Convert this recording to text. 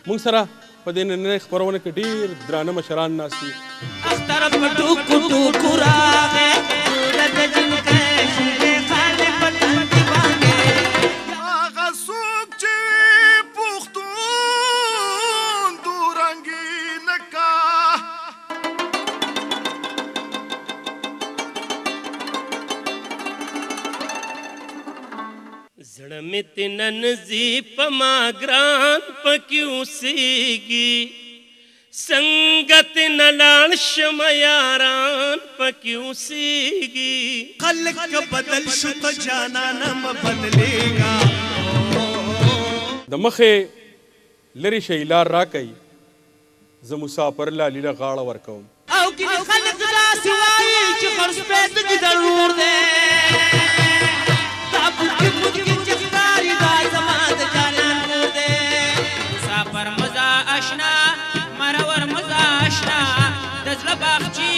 موږ سره په دې نننۍ خپرونه کې ډېر درانه مشران ناست دي. اختر په ټوکو ټوکو راغی د جنکۍ شونډې خالې په تندي باندې هغه څوک چې وي پښتون دورنګي نه کا زړه مې ته نن ځي په ما ګران پکې اوسېږي څنګه ته نه لاړ شم یاران پکې اوسېږي خلک بدل شو ته جانانه مه بدلېږه د مخې لرې شئ لار راکئ زه مسافر لالي له غاړه ورکوم. او کینې خلک داسې وایي چې خرڅ پیسې کې ضرور دی دا پوکې پوکې چې ښکاري دا زما د جانان کور دی مسافر مزه اشنا مرور مزه اشنا د زړه باغچې